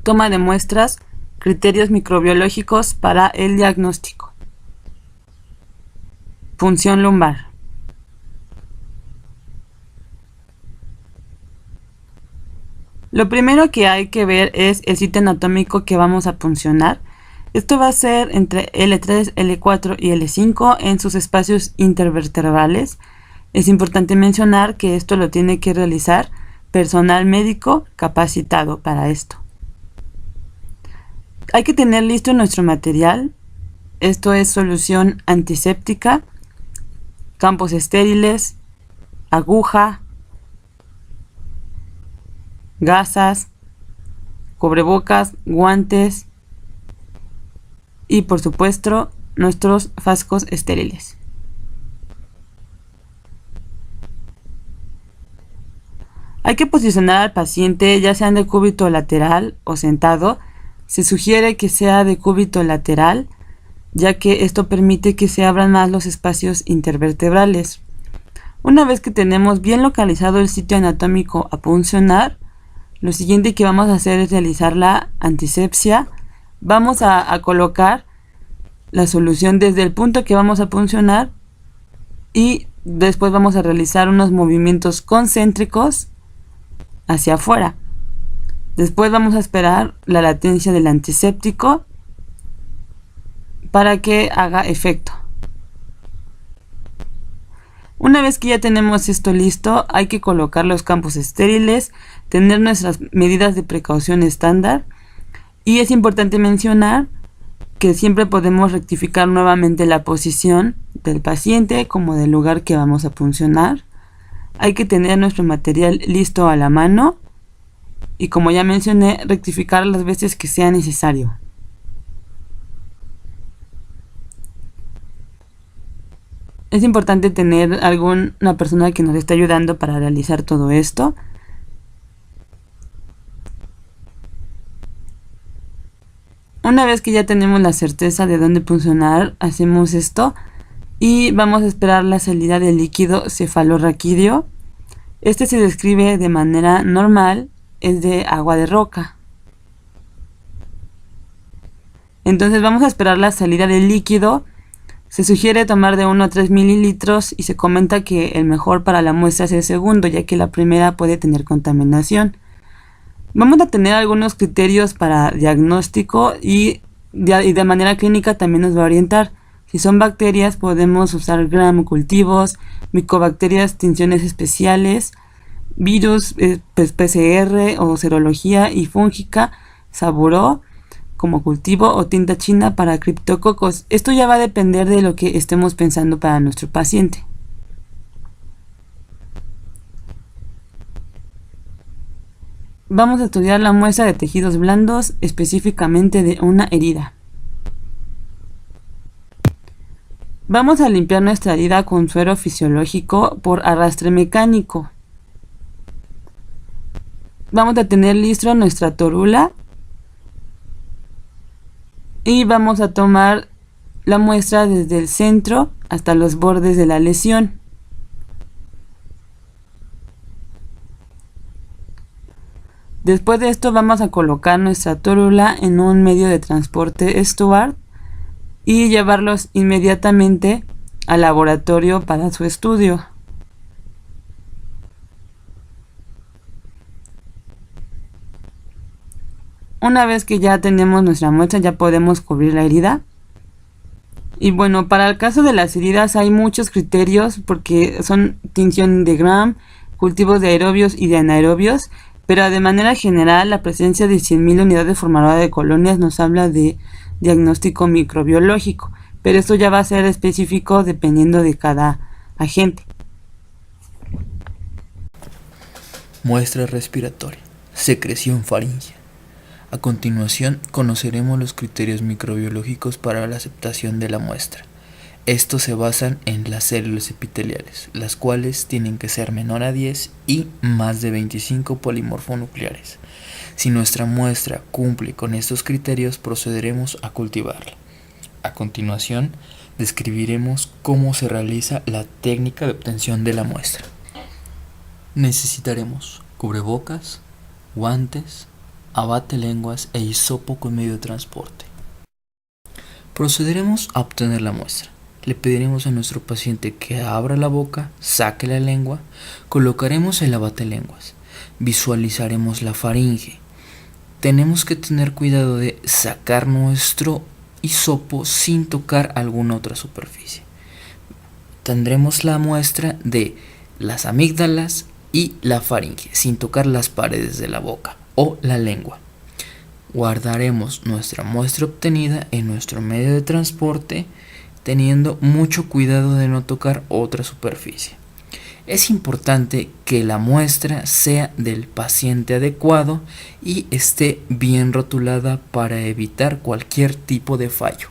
toma de muestras, criterios microbiológicos para el diagnóstico. Punción lumbar. Lo primero que hay que ver es el sitio anatómico que vamos a puncionar. Esto va a ser entre L3, L4 y L5 en sus espacios intervertebrales. Es importante mencionar que esto lo tiene que realizar personal médico capacitado para esto. Hay que tener listo nuestro material. Esto es solución antiséptica, campos estériles, aguja, gasas, cubrebocas, guantes y por supuesto nuestros frascos estériles. Hay que posicionar al paciente ya sea de cúbito lateral o sentado. Se sugiere que sea de cúbito lateral, ya que esto permite que se abran más los espacios intervertebrales. Una vez que tenemos bien localizado el sitio anatómico a puncionar, lo siguiente que vamos a hacer es realizar la antisepsia. Vamos a colocar la solución desde el punto que vamos a puncionar y después vamos a realizar unos movimientos concéntricos hacia afuera. Después vamos a esperar la latencia del antiséptico para que haga efecto. Una vez que ya tenemos esto listo, hay que colocar los campos estériles, tener nuestras medidas de precaución estándar y es importante mencionar que siempre podemos rectificar nuevamente la posición del paciente como del lugar que vamos a puncionar. Hay que tener nuestro material listo a la mano y, como ya mencioné, rectificar las veces que sea necesario. Es importante tener alguna persona que nos esté ayudando para realizar todo esto. Una vez que ya tenemos la certeza de dónde puncionar, hacemos esto y vamos a esperar la salida del líquido cefalorraquídeo. Este se describe de manera normal, es de agua de roca. Entonces vamos a esperar la salida del líquido. Se sugiere tomar de 1 a 3 mililitros y se comenta que el mejor para la muestra es el segundo, ya que la primera puede tener contaminación. Vamos a tener algunos criterios para diagnóstico y de manera clínica también nos va a orientar. Si son bacterias podemos usar gram cultivos, micobacterias tinciones especiales, virus PCR o serología y fúngica Saburó como cultivo o tinta china para criptococos. Esto ya va a depender de lo que estemos pensando para nuestro paciente. Vamos a estudiar la muestra de tejidos blandos, específicamente de una herida. Vamos a limpiar nuestra herida con suero fisiológico por arrastre mecánico. Vamos a tener listo nuestra torula y vamos a tomar la muestra desde el centro hasta los bordes de la lesión. Después de esto vamos a colocar nuestra torula en un medio de transporte Stuart y llevarlos inmediatamente al laboratorio para su estudio. Una vez que ya tenemos nuestra muestra, ya podemos cubrir la herida. Y bueno, para el caso de las heridas hay muchos criterios porque son tinción de Gram, cultivos de aerobios y de anaerobios, pero de manera general la presencia de 100.000 unidades formadoras de colonias nos habla de diagnóstico microbiológico, pero esto ya va a ser específico dependiendo de cada agente. Muestra respiratoria, secreción faríngea. A continuación conoceremos los criterios microbiológicos para la aceptación de la muestra. Estos se basan en las células epiteliales, las cuales tienen que ser menor a 10 y más de 25 polimorfonucleares. Si nuestra muestra cumple con estos criterios, procederemos a cultivarla. A continuación, describiremos cómo se realiza la técnica de obtención de la muestra. Necesitaremos cubrebocas, guantes, abate lenguas e hisopo con medio de transporte. Procederemos a obtener la muestra. Le pediremos a nuestro paciente que abra la boca, saque la lengua, colocaremos el abatelenguas, visualizaremos la faringe. Tenemos que tener cuidado de sacar nuestro hisopo sin tocar alguna otra superficie. Tendremos la muestra de las amígdalas y la faringe sin tocar las paredes de la boca o la lengua. Guardaremos nuestra muestra obtenida en nuestro medio de transporte, teniendo mucho cuidado de no tocar otra superficie. Es importante que la muestra sea del paciente adecuado y esté bien rotulada para evitar cualquier tipo de fallo.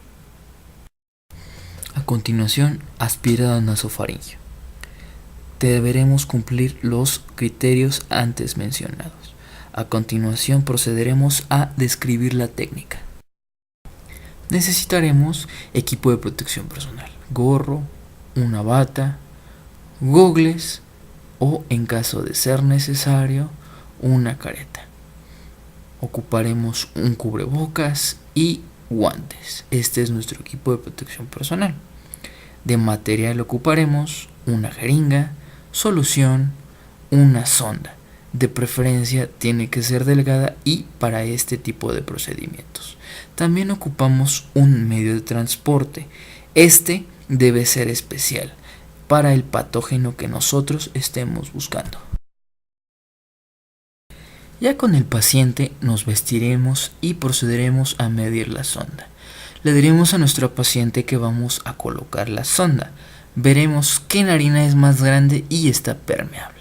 A continuación, aspirado nasofaringeo. Deberemos cumplir los criterios antes mencionados. A continuación procederemos a describir la técnica. Necesitaremos equipo de protección personal, gorro, una bata, gogles o, en caso de ser necesario, una careta. Ocuparemos un cubrebocas y guantes. Este es nuestro equipo de protección personal. De material ocuparemos una jeringa, solución, una sonda. De preferencia tiene que ser delgada y para este tipo de procedimientos. También ocupamos un medio de transporte. Este debe ser especial para el patógeno que nosotros estemos buscando. Ya con el paciente nos vestiremos y procederemos a medir la sonda. Le diremos a nuestro paciente que vamos a colocar la sonda. Veremos qué narina es más grande y está permeable.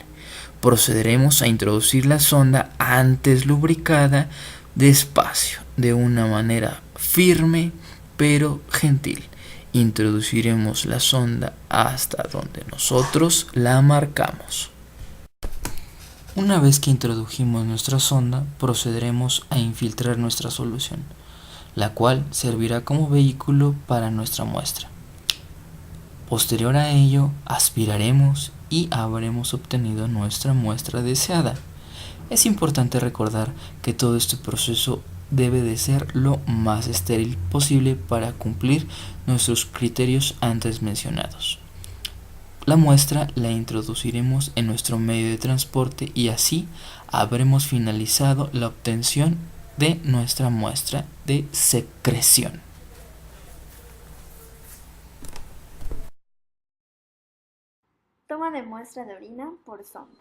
Procederemos a introducir la sonda antes lubricada despacio, de una manera firme pero gentil. Introduciremos la sonda hasta donde nosotros la marcamos. Una vez que introdujimos nuestra sonda, procederemos a infiltrar nuestra solución, la cual servirá como vehículo para nuestra muestra. Posterior a ello, aspiraremos y habremos obtenido nuestra muestra deseada. Es importante recordar que todo este proceso debe de ser lo más estéril posible para cumplir nuestros criterios antes mencionados. La muestra la introduciremos en nuestro medio de transporte y así habremos finalizado la obtención de nuestra muestra de secreción. Toma de muestra de orina por sonda.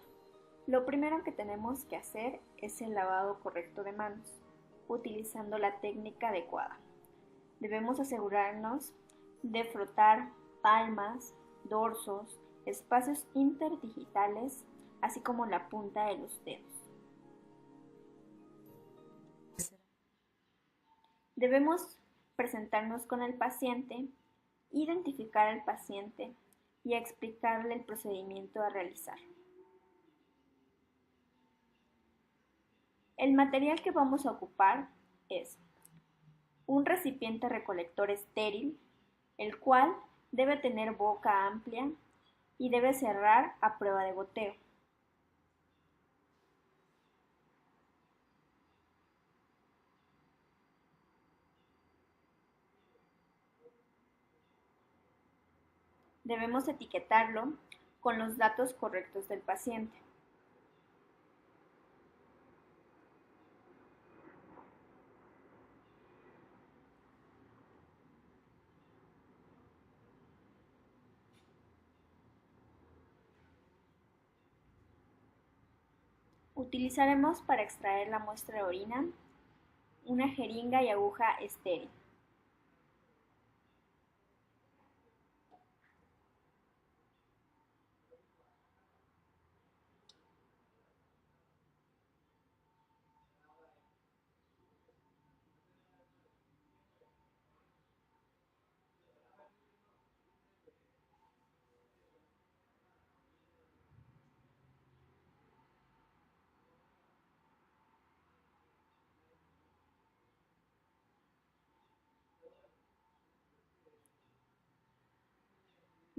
Lo primero que tenemos que hacer es el lavado correcto de manos, utilizando la técnica adecuada. Debemos asegurarnos de frotar palmas, dorsos, espacios interdigitales, así como la punta de los dedos. Debemos presentarnos con el paciente, identificar al paciente y explicarle el procedimiento a realizar. El material que vamos a ocupar es un recipiente recolector estéril, el cual debe tener boca amplia y debe cerrar a prueba de goteo. Debemos etiquetarlo con los datos correctos del paciente. Utilizaremos para extraer la muestra de orina una jeringa y aguja estéril.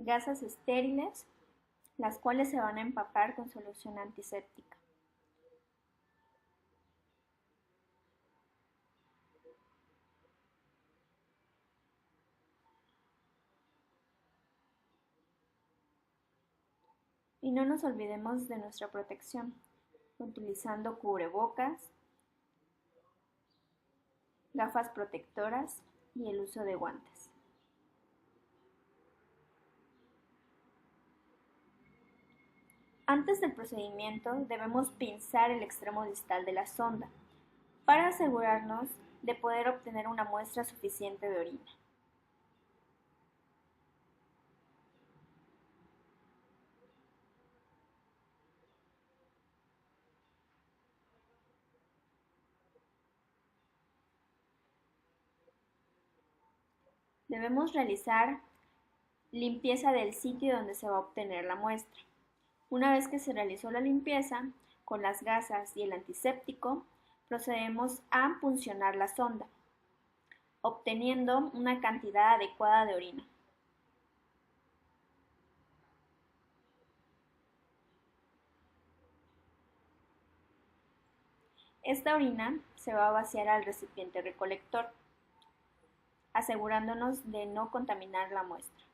Gasas estériles, las cuales se van a empapar con solución antiséptica. Y no nos olvidemos de nuestra protección, utilizando cubrebocas, gafas protectoras y el uso de guantes. Antes del procedimiento debemos pinzar el extremo distal de la sonda para asegurarnos de poder obtener una muestra suficiente de orina. Debemos realizar limpieza del sitio donde se va a obtener la muestra. Una vez que se realizó la limpieza, con las gasas y el antiséptico, procedemos a puncionar la sonda, obteniendo una cantidad adecuada de orina. Esta orina se va a vaciar al recipiente recolector, asegurándonos de no contaminar la muestra.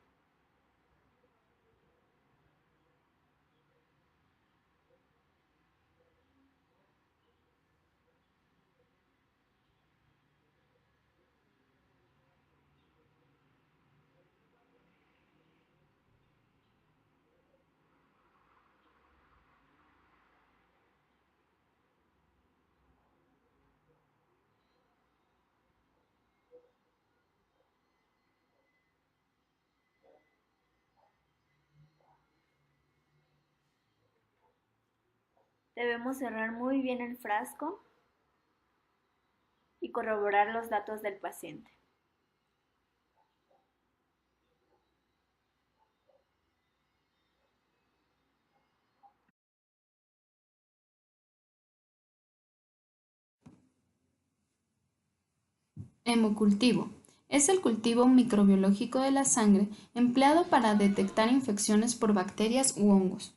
Debemos cerrar muy bien el frasco y corroborar los datos del paciente. Hemocultivo. Es el cultivo microbiológico de la sangre empleado para detectar infecciones por bacterias u hongos.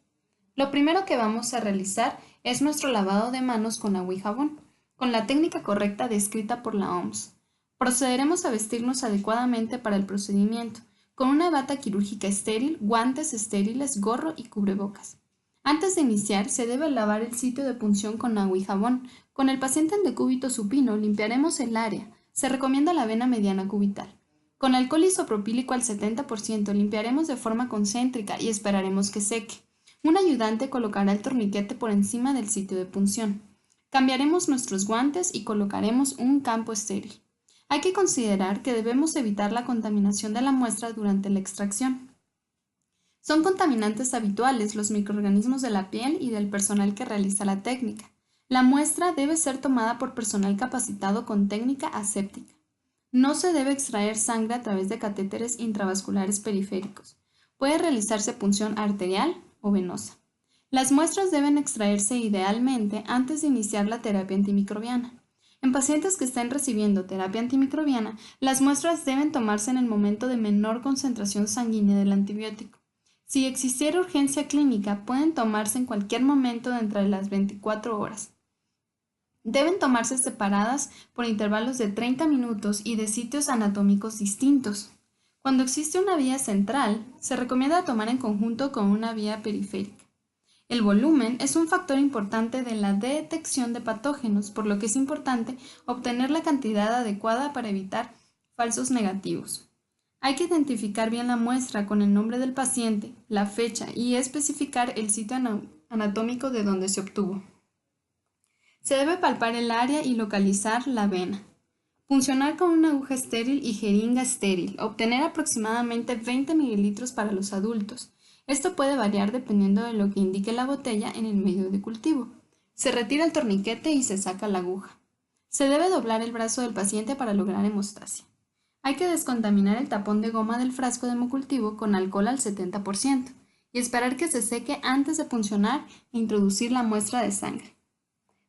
Lo primero que vamos a realizar es nuestro lavado de manos con agua y jabón, con la técnica correcta descrita por la OMS. Procederemos a vestirnos adecuadamente para el procedimiento, con una bata quirúrgica estéril, guantes estériles, gorro y cubrebocas. Antes de iniciar, se debe lavar el sitio de punción con agua y jabón. Con el paciente en decúbito supino limpiaremos el área. Se recomienda la vena mediana cubital. Con alcohol isopropílico al 70% limpiaremos de forma concéntrica y esperaremos que seque. Un ayudante colocará el torniquete por encima del sitio de punción. Cambiaremos nuestros guantes y colocaremos un campo estéril. Hay que considerar que debemos evitar la contaminación de la muestra durante la extracción. Son contaminantes habituales los microorganismos de la piel y del personal que realiza la técnica. La muestra debe ser tomada por personal capacitado con técnica aséptica. No se debe extraer sangre a través de catéteres intravasculares periféricos. Puede realizarse punción arterial o venosa. Las muestras deben extraerse idealmente antes de iniciar la terapia antimicrobiana. En pacientes que estén recibiendo terapia antimicrobiana, las muestras deben tomarse en el momento de menor concentración sanguínea del antibiótico. Si existiera urgencia clínica, pueden tomarse en cualquier momento dentro de las 24 horas. Deben tomarse separadas por intervalos de 30 minutos y de sitios anatómicos distintos. Cuando existe una vía central, se recomienda tomar en conjunto con una vía periférica. El volumen es un factor importante de la detección de patógenos, por lo que es importante obtener la cantidad adecuada para evitar falsos negativos. Hay que identificar bien la muestra con el nombre del paciente, la fecha y especificar el sitio anatómico de donde se obtuvo. Se debe palpar el área y localizar la vena. Funcionar con una aguja estéril y jeringa estéril. Obtener aproximadamente 20 mililitros para los adultos. Esto puede variar dependiendo de lo que indique la botella en el medio de cultivo. Se retira el torniquete y se saca la aguja. Se debe doblar el brazo del paciente para lograr hemostasia. Hay que descontaminar el tapón de goma del frasco de hemocultivo con alcohol al 70% y esperar que se seque antes de puncionar e introducir la muestra de sangre.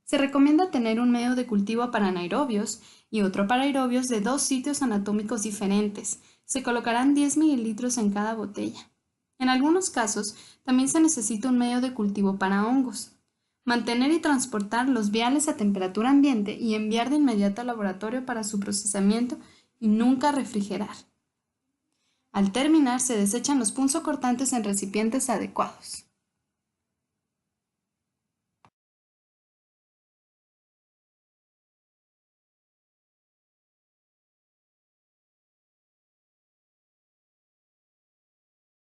Se recomienda tener un medio de cultivo para anaerobios y otro para aerobios de 2 sitios anatómicos diferentes. Se colocarán 10 mililitros en cada botella. En algunos casos, también se necesita un medio de cultivo para hongos. Mantener y transportar los viales a temperatura ambiente y enviar de inmediato al laboratorio para su procesamiento y nunca refrigerar. Al terminar, se desechan los punzocortantes en recipientes adecuados.